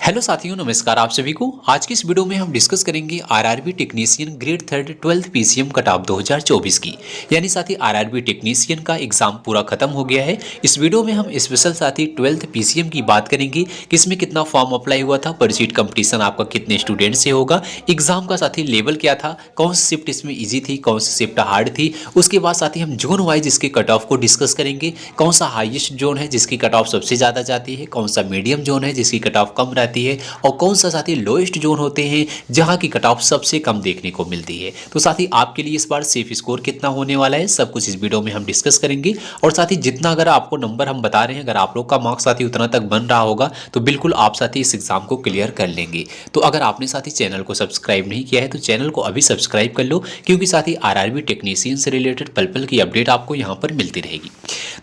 Hello साथियों, नमस्कार आप सभी को। आज की इस वीडियो में हम डिस्कस करेंगे RRB technician grade third 12th PCM cut off 2024 की। यानी साथी आरआरबी टेक्नीशियन का एग्जाम पूरा खत्म हो गया है। इस वीडियो में हम स्पेशल साथी 12th पीसीएम की बात करेंगे कि इसमें कितना फॉर्म अप्लाई हुआ था, पर सीट कंपटीशन आपका कितने स्टूडेंट से होगा, एग्जाम का साथी लेवल क्या था, कौन सी शिफ्ट इसमें ईजी थी, कौन सी शिफ्ट हार्ड थी। उसके बाद साथी हम जोन वाइज इसके कट ऑफ को डिस्कस करेंगे। कौन सा हाईएस्ट जोन है जिसकी कट ऑफ सबसे ज़्यादा जाती है, कौन सा मीडियम जोन है जिसकी कट ऑफ कम रहती है, और कौन सा साथी लोएस्ट जोन होते हैं जहां की कट ऑफ सबसे कम देखने को मिलती है। तो साथी आपके लिए इस बार सेफ स्कोर कितना होने वाला है, सब कुछ इस वीडियो में हम डिस्कस करेंगे। और साथी जितना अगर आपको नंबर हम बता रहे हैं, अगर आप लोग का मार्क्स साथी उतना तक बन रहा होगा तो बिल्कुल आप साथी इस एग्जाम को क्लियर कर लेंगे। तो अगर आपने साथी चैनल को सब्सक्राइब नहीं किया है तो चैनल को अभी सब्सक्राइब कर लो, क्योंकि साथी आरआरबी टेक्नीशियन से रिलेटेड पल पल की अपडेट आपको यहाँ पर मिलती रहेगी।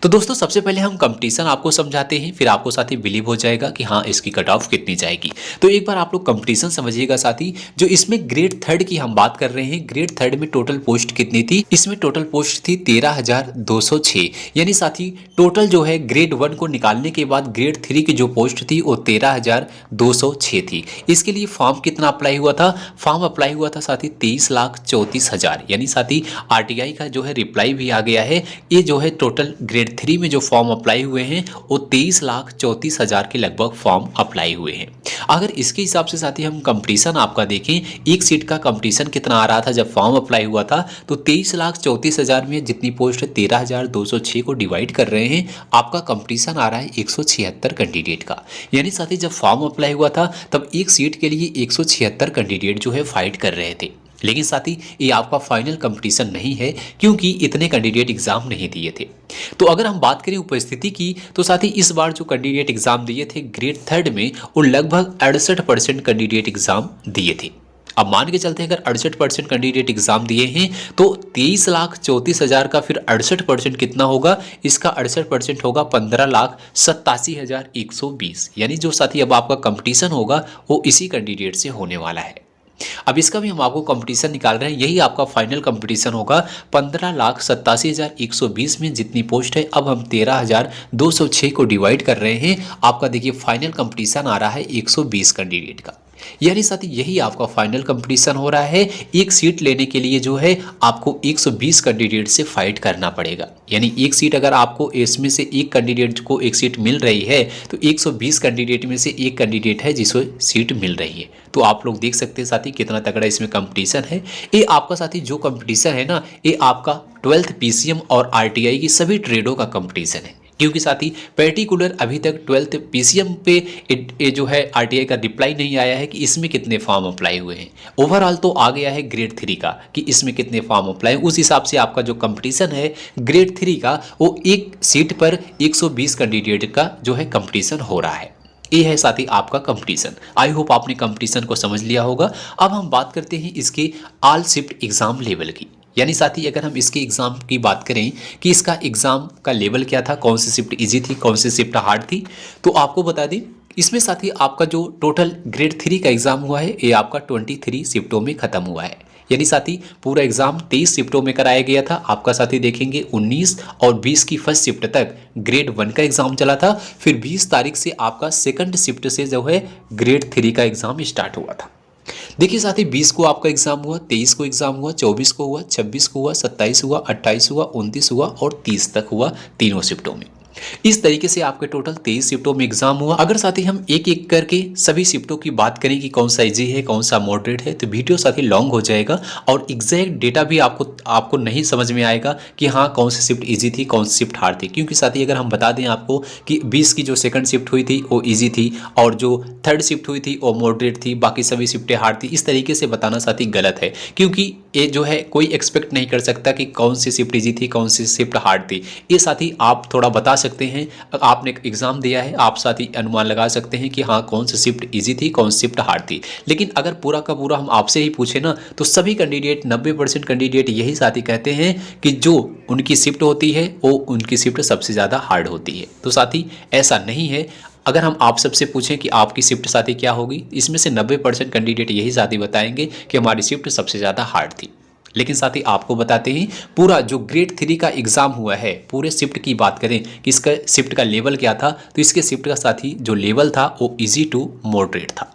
तो दोस्तों सबसे पहले हम कंपटीशन आपको समझाते हैं, फिर आपको साथी बिलीव हो जाएगा कि हाँ इसकी कट ऑफ कितनी जाएगी। तो एक बार आप लोग कंपटीशन समझिएगा साथी। जो इसमें ग्रेड थर्ड की हम बात कर रहे हैं, ग्रेड थर्ड में टोटल पोस्ट कितनी थी? इसमें टोटल पोस्ट थी 13,206। यानी साथी टोटल जो है ग्रेड वन को निकालने के बाद ग्रेड थ्री की जो पोस्ट थी वो 13,206 थी। इसके लिए फॉर्म कितना अप्लाई हुआ था? फॉर्म अप्लाई हुआ था साथी 23,34,000। यानी साथी आरटीआई का जो है रिप्लाई भी आ गया है। ये जो है टोटल ग्रेड थ्री में जो फॉर्म अप्लाई हुए हैं वो 23,34,000 के लगभग फॉर्म अप्लाई हुए हैं। अगर इसके हिसाब से साथी हम कंपटीशन आपका देखें, एक सीट का कंपटीशन कितना आ रहा था जब फॉर्म अप्लाई हुआ था, तो 23,34,000 में जितनी पोस्ट 13,206 को डिवाइड कर रहे हैं, आपका कंपटीशन आ रहा है 176 कैंडिडेट का। यानी साथी जब फॉर्म अप्लाई हुआ था तब एक सीट के लिए 176 कैंडिडेट जो है फाइट कर रहे थे। लेकिन साथी ये आपका फाइनल कंपटीशन नहीं है, क्योंकि इतने कैंडिडेट एग्जाम नहीं दिए थे। तो अगर हम बात करें उपस्थिति की, तो साथी इस बार जो कैंडिडेट एग्जाम दिए थे ग्रेड थर्ड में, वो लगभग 68% कैंडिडेट एग्जाम दिए थे। अब मान के चलते हैं अगर 68% कैंडिडेट एग्जाम दिए हैं तो 23,34,000 का फिर 68% कितना होगा? इसका 68% होगा 15,87,120। यानी जो साथी अब आपका कंपटीशन होगा वो इसी कैंडिडेट से होने वाला है। अब इसका भी हम आपको कंपटीशन निकाल रहे हैं, यही आपका फाइनल कंपटीशन होगा। 15,87,120 में जितनी पोस्ट है, अब हम 13,206 को डिवाइड कर रहे हैं। आपका देखिए फाइनल कंपटीशन आ रहा है 120 कैंडिडेट का। यानी साथी यही आपका फाइनल कंपटीशन हो रहा है। एक सीट लेने के लिए जो है आपको 120 कैंडिडेट से फाइट करना पड़ेगा। यानी एक सीट अगर आपको इसमें से एक कैंडिडेट को एक सीट मिल रही है तो 120 कैंडिडेट में से एक कैंडिडेट है जिसको सीट मिल रही है। तो आप लोग देख सकते हैं साथी कितना तगड़ा इसमें कंपटीशन है। ये आपका साथी जो कंपटीशन है ना, ये आपका 12th पीसीएम और आरटीआई की सभी ट्रेडों का कंपटीशन है। क्योंकि साथी पर्टिकुलर अभी तक 12th पीसीएम पे ये जो है आरटीआई का रिप्लाई नहीं आया है कि इसमें कितने फॉर्म अप्लाई हुए हैं। ओवरऑल तो आ गया है ग्रेड थ्री का कि इसमें कितने फॉर्म अप्लाई, उस हिसाब से आपका जो कंपटीशन है ग्रेड थ्री का, वो एक सीट पर 120 कैंडिडेट का जो है कंपटीशन हो रहा है। ये है साथी आपका कंपटीशन। आई होप आपने कंपटीशन को समझ लिया होगा। अब हम बात करते हैं इसके ऑल शिफ्ट एग्जाम लेवल की। यानी साथी अगर हम इसके एग्ज़ाम की बात करें कि इसका एग्ज़ाम का लेवल क्या था, कौन सी शिफ्ट इजी थी, कौन सी शिफ्ट हार्ड थी, तो आपको बता दें इसमें साथी आपका जो टोटल ग्रेड थ्री का एग्ज़ाम हुआ है ये आपका 23 शिफ्टों में ख़त्म हुआ है। यानी साथी पूरा एग्ज़ाम 23 शिफ्टों में कराया गया था। आपका साथी देखेंगे 19 और 20 की फर्स्ट शिफ्ट तक ग्रेड वन का एग्ज़ाम चला था। फिर 20 तारीख से आपका सेकंड शिफ्ट से जो है ग्रेड थ्री का एग्ज़ाम स्टार्ट हुआ था। देखिए साथी 20 को आपका एग्जाम हुआ, 23 को एग्जाम हुआ, 24 को हुआ, 26 को हुआ, 27 हुआ, 28 हुआ, 29 हुआ और 30 तक हुआ, तीनों शिफ्टों में। इस तरीके से आपके टोटल 23 शिफ्टों में एग्जाम हुआ। अगर साथी हम एक एक करके सभी शिफ्टों की बात करें कि कौन सा इजी है, कौन सा मॉडरेट है, तो वीडियो साथी लॉन्ग हो जाएगा और एग्जैक्ट डेटा भी आपको नहीं समझ में आएगा कि हाँ कौन सी शिफ्ट इजी थी, कौन सी शिफ्ट हार्ड थी। क्योंकि साथी अगर हम बता दें आपको कि 20 की जो सेकंड शिफ्ट हुई थी वो ईजी थी और जो थर्ड शिफ्ट हुई थी वो मॉडरेट थी, बाकी सभी शिफ्टें हार्ड थी, इस तरीके से बताना साथी गलत है। क्योंकि ये जो है कोई एक्सपेक्ट नहीं कर सकता कि कौन सी शिफ्ट इजी थी, कौन सी शिफ्ट हार्ड थी। ये साथी आप थोड़ा बता सकते हैं, आपने एग्जाम दिया है, आप साथी अनुमान लगा सकते हैं कि हाँ कौन सी शिफ्ट इजी थी, कौन सी शिफ्ट हार्ड थी। लेकिन अगर पूरा का पूरा हम आपसे ही पूछे ना, तो सभी कैंडिडेट 90% कैंडिडेट यही साथी कहते हैं कि जो उनकी शिफ्ट होती है वो उनकी शिफ्ट सबसे ज़्यादा हार्ड होती है। तो साथी ऐसा नहीं है। अगर हम आप सबसे पूछें कि आपकी शिफ्ट साथी क्या होगी, इसमें से 90% कैंडिडेट यही साथी बताएंगे कि हमारी शिफ्ट सबसे ज़्यादा हार्ड थी। लेकिन साथ ही आपको बताते हैं पूरा जो ग्रेड 3 का एग्जाम हुआ है, पूरे शिफ्ट की बात करें कि इसका शिफ्ट का लेवल क्या था, तो इसके शिफ्ट का साथी जो लेवल था वो इजी टू मॉडरेट था।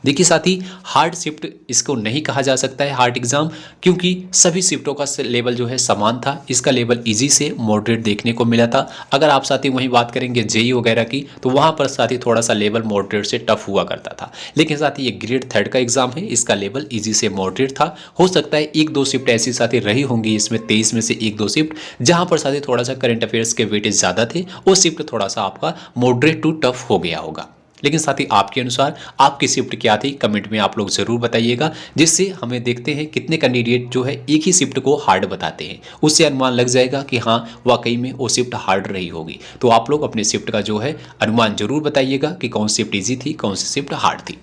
देखिए साथी, हार्ड शिफ्ट इसको नहीं कहा जा सकता है हार्ड एग्जाम, क्योंकि सभी शिफ्टों का लेवल जो है समान था। इसका लेवल इजी से मॉडरेट देखने को मिला था। अगर आप साथी वहीं बात करेंगे जेई वगैरह की, तो वहां पर साथी थोड़ा सा लेवल मॉडरेट से टफ हुआ करता था। लेकिन साथी ये ग्रेड 3 का एग्जाम है, इसका लेवल इजी से मॉडरेट था। हो सकता है एक दो शिफ्ट ऐसी साथी रही होंगी इसमें 23 में से एक दो शिफ्ट जहां पर साथी थोड़ा सा करंट अफेयर्स के वेटेज ज़्यादा थे, वो शिफ्ट थोड़ा सा आपका मॉडरेट टू टफ हो गया होगा। लेकिन साथ ही आपके अनुसार आपकी शिफ्ट क्या थी, कमेंट में आप लोग ज़रूर बताइएगा, जिससे हमें देखते हैं कितने कैंडिडेट जो है एक ही शिफ्ट को हार्ड बताते हैं। उससे अनुमान लग जाएगा कि हाँ वाकई में वो शिफ्ट हार्ड रही होगी। तो आप लोग अपने शिफ्ट का जो है अनुमान जरूर बताइएगा कि कौन सी शिफ्ट ईजी थी, कौन सी शिफ्ट हार्ड थी।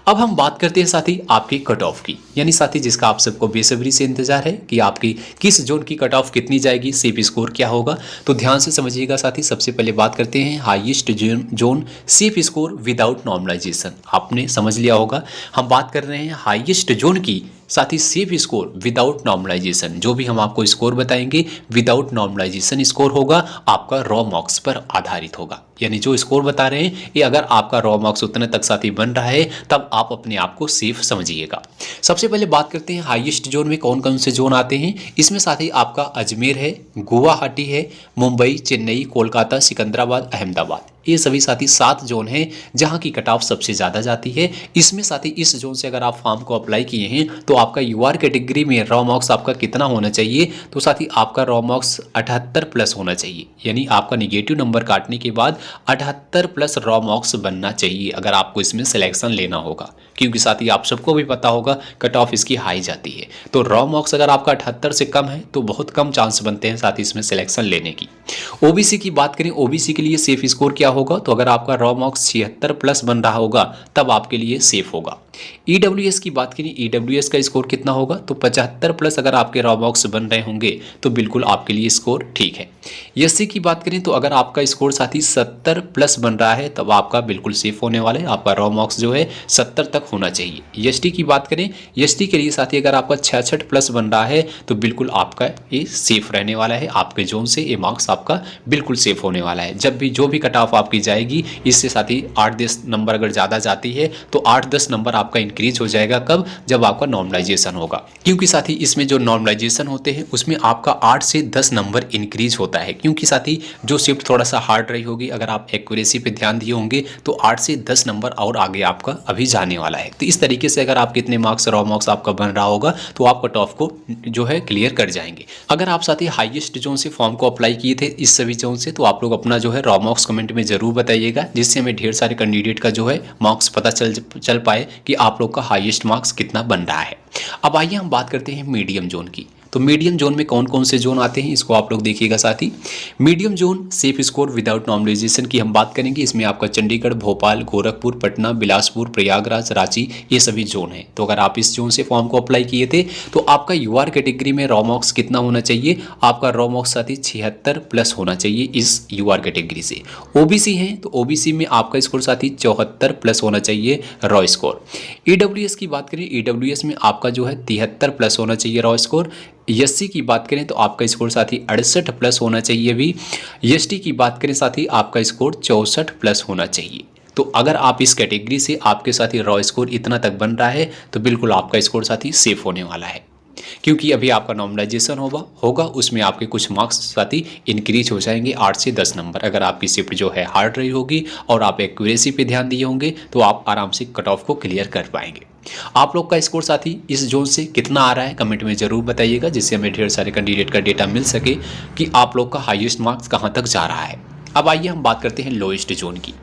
अब हम बात करते हैं साथी आपकी कट ऑफ की, यानी साथी जिसका आप सबको बेसब्री से इंतजार है कि आपकी किस जोन की कट ऑफ कितनी जाएगी, सेफ स्कोर क्या होगा। तो ध्यान से समझिएगा साथी। सबसे पहले बात करते हैं highest zone safe score without normalisation. आपने समझ लिया होगा, हम बात कर रहे हैं हाईएस्ट जोन की साथ ही सेफ स्कोर विदाउट नॉर्मलाइजेशन। जो भी हम आपको स्कोर बताएंगे विदाउट नॉर्मलाइजेशन स्कोर होगा, आपका रॉ मार्क्स पर आधारित होगा। यानी जो स्कोर बता रहे हैं ये अगर आपका रॉ मार्क्स उतने तक साथी बन रहा है तब आप अपने आप को सेफ समझिएगा। सबसे पहले बात करते हैं हाईएस्ट जोन में कौन कौन से जोन आते हैं। इसमें साथी आपका अजमेर है, गुवाहाटी है, मुंबई, चेन्नई, कोलकाता, सिकंदराबाद, अहमदाबाद, ये सभी साथी 7 जोन हैं जहां की कट ऑफ सबसे ज़्यादा जाती है। इसमें साथी इस जोन से अगर आप फॉर्म को अप्लाई किए हैं तो आपका यूआर कैटेगरी में रॉ मार्क्स आपका कितना होना चाहिए, तो साथी आपका रॉ मार्क्स 78 प्लस होना चाहिए। यानी आपका निगेटिव नंबर काटने के बाद 78 प्लस रॉ मार्क्स बनना चाहिए अगर आपको इसमें सिलेक्शन लेना होगा, क्योंकि साथी आप सबको भी पता होगा कट ऑफ इसकी हाई जाती है। तो रॉ मार्क्स अगर आपका 78 से कम है तो बहुत कम चांस बनते हैं साथी इसमें सिलेक्शन लेने की। ओबीसी की बात करें, ओबीसी के लिए सेफ स्कोर क्या होगा, तो अगर आपका रॉ मार्क्स 76 प्लस बन रहा होगा तब आपके लिए सेफ होगा। ईडब्ल्यूएस की बात करें, ईडब्ल्यूएस का स्कोर कितना होगा, तो 75 प्लस अगर आपके रॉ मार्क्स बन रहे होंगे तो बिल्कुल आपके लिए स्कोर ठीक है। एससी की बात करें तो अगर आपका स्कोर साथी 70 प्लस बन रहा है तब आपका बिल्कुल सेफ होने वाला है, आपका रॉ मार्क्स जो है 70 तक होना चाहिए। एसटी की बात करें, एसटी के लिए साथी अगर आपका 66 प्लस बन रहा है तो बिल्कुल आपका ये सेफ रहने वाला है, आपके जोन से ये मार्क्स आपका बिल्कुल सेफ होने वाला है। जब भी जो भी कट ऑफ आपकी जाएगी इससे साथी 8-10 नंबर अगर ज़्यादा जाती है तो 8-10 नंबर आपका इंक्रीज हो जाएगा। कब, जब आपका नॉर्मलाइजेशन होगा, क्योंकि साथी इसमें जो नॉर्मलाइजेशन होते हैं उसमें आपका 8 से 10 नंबर इंक्रीज होता है। क्योंकि साथी जो शिफ्ट थोड़ा सा हार्ड रही होगी, अगर आप एक्यूरेसी पे ध्यान दिए होंगे तो 8 से 10 नंबर और आगे आपका अभी जाने वाला है। तो इस तरीके से अगर आप कितने मार्क्स रॉ मार्क्स आपका बन रहा होगा तो आप कट ऑफ को जो है क्लियर कर जाएंगे। अगर आप साथी हाईएस्ट जोन से फॉर्म को अप्लाई किए थे इस सभी जोन से, तो आप लोग अपना जो है रॉ मार्क्स कमेंट में जरूर बताइएगा, जिससे हमें ढेर सारे कैंडिडेट का जो है मार्क्स पता चल पाए कि आप लोग का हाईएस्ट मार्क्स कितना बन रहा है। अब आइए हम बात करते हैं मीडियम जोन की। तो मीडियम जोन में कौन कौन से जोन आते हैं इसको आप लोग देखिएगा साथी। Medium zone safe score without normalisation की हम बात करेंगे। इसमें आपका चंडीगढ़, भोपाल, गोरखपुर, पटना, बिलासपुर, प्रयागराज, रांची, ये सभी जोन हैं। तो अगर आप इस जोन से फॉर्म को अप्लाई किए थे तो आपका यूआर कैटेगरी में रॉ मार्क्स कितना होना चाहिए, आपका रॉ मार्क्स साथी 76 प्लस होना चाहिए इस यूआर कैटेगरी से। ओबीसी हैं तो ओबीसी में आपका स्कोर साथी 74 प्लस होना चाहिए रॉ स्कोर। ईडब्ल्यूएस की बात करें, ईडब्ल्यूएस में आपका जो है 73 प्लस होना चाहिए रॉ स्कोर। एससी की बात करें तो आपका स्कोर साथी 68 प्लस होना चाहिए भी। एसटी की बात करें साथी आपका स्कोर 64 प्लस होना चाहिए। तो अगर आप इस कैटेगरी से आपके साथी रॉ स्कोर इतना तक बन रहा है तो बिल्कुल आपका स्कोर साथी सेफ होने वाला है, क्योंकि अभी आपका नॉर्मलाइजेशन होगा उसमें आपके कुछ मार्क्स साथी इंक्रीज हो जाएंगे 8 से 10 नंबर। अगर आपकी शिफ्ट जो है हार्ड रही होगी और आप एक्यूरेसी पे ध्यान दिए होंगे तो आप आराम से कट ऑफ को क्लियर कर पाएंगे। आप लोग का स्कोर साथी इस जोन से कितना आ रहा है कमेंट में जरूर बताइएगा, जिससे हमें ढेर सारे कैंडिडेट का डेटा मिल सके कि आप लोग का हाईएस्ट मार्क्स कहां तक जा रहा है। अब आइए हम बात करते हैं लोएस्ट जोन की।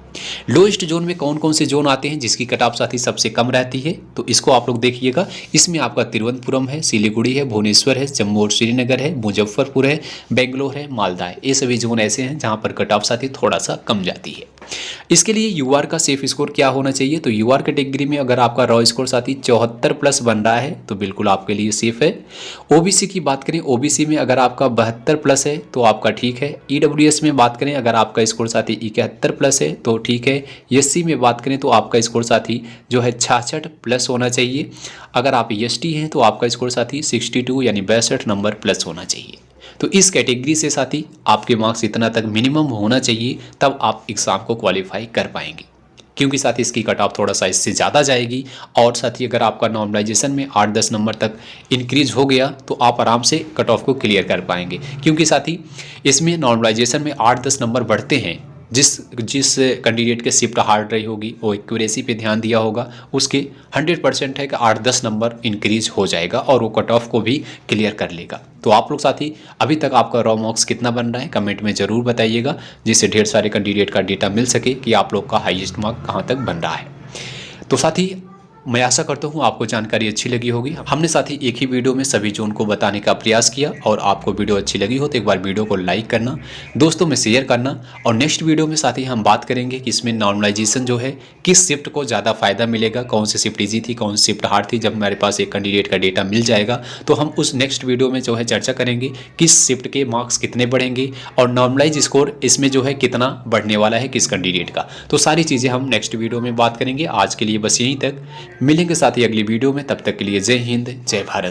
लोएस्ट जोन में कौन कौन से जोन आते हैं जिसकी कट ऑफ साथी सबसे कम रहती है, तो इसको आप लोग देखिएगा। इसमें आपका तिरुवनंतपुरम है, सिलीगुड़ी है, भुवनेश्वर है, जम्मू और श्रीनगर है, मुजफ्फरपुर है, बेंगलोर है, मालदा है। ये सभी जोन ऐसे हैं जहां पर कट ऑफ साथी थोड़ा सा कम जाती है। इसके लिए यूआर का सेफ स्कोर क्या होना चाहिए, तो यूआर कैटेगरी में अगर आपका रॉ स्कोर साथी 74 प्लस बन रहा है तो बिल्कुल आपके लिए सेफ है। ओबीसी की बात करें, ओबीसी में अगर आपका 72 प्लस है तो आपका ठीक है। ईडब्ल्यूएस में बात करें अगर आपका स्कोर साथी 71 प्लस है तो ठीक है। एससी में बात करें तो आपका स्कोर साथी जो है 66 प्लस होना चाहिए। अगर आप एसटी हैं तो आपका स्कोर साथी 62 यानी 62 नंबर प्लस होना चाहिए। तो इस कैटेगरी से साथी आपके मार्क्स इतना तक मिनिमम होना चाहिए, तब आप एग्ज़ाम को क्वालिफाई कर पाएंगे, क्योंकि साथ ही इसकी कट ऑफ थोड़ा सा इससे ज़्यादा जाएगी। और साथ ही अगर आपका नॉर्मलाइजेशन में 8-10 नंबर तक इंक्रीज हो गया तो आप आराम से कट ऑफ को क्लियर कर पाएंगे, क्योंकि साथ ही इसमें नॉर्मलाइजेशन में 8-10 नंबर बढ़ते हैं। जिस कैंडिडेट के शिफ्ट हार्ड रही होगी, वो एक्यूरेसी पे ध्यान दिया होगा, उसके 100% है कि 8-10 नंबर इंक्रीज हो जाएगा और वो कट ऑफ को भी क्लियर कर लेगा। तो आप लोग साथी अभी तक आपका रॉ मार्क्स कितना बन रहा है कमेंट में ज़रूर बताइएगा, जिससे ढेर सारे कैंडिडेट का डेटा मिल सके कि आप लोग का हाईएस्ट मार्क कहाँ तक बन रहा है। तो साथी मैं आशा करता हूँ आपको जानकारी अच्छी लगी होगी। हमने साथ ही एक ही वीडियो में सभी जोन को बताने का प्रयास किया, और आपको वीडियो अच्छी लगी हो तो एक बार वीडियो को लाइक करना, दोस्तों में शेयर करना। और नेक्स्ट वीडियो में साथ ही हम बात करेंगे कि इसमें नॉर्मलाइजेशन जो है किस शिफ्ट को ज़्यादा फ़ायदा मिलेगा, कौन सी शिफ्ट ईजी थी, कौन सी शिफ्ट हार्ड थी। जब हमारे पास एक कैंडिडेट का डेटा मिल जाएगा तो हम उस नेक्स्ट वीडियो में जो है चर्चा करेंगे किस शिफ्ट के मार्क्स कितने बढ़ेंगे और नॉर्मलाइज स्कोर इसमें जो है कितना बढ़ने वाला है किस कैंडिडेट का। तो सारी चीज़ें हम नेक्स्ट वीडियो में बात करेंगे। आज के लिए बस यहीं तक, मिलेंगे साथ ही अगली वीडियो में। तब तक के लिए जय हिंद, जय भारत।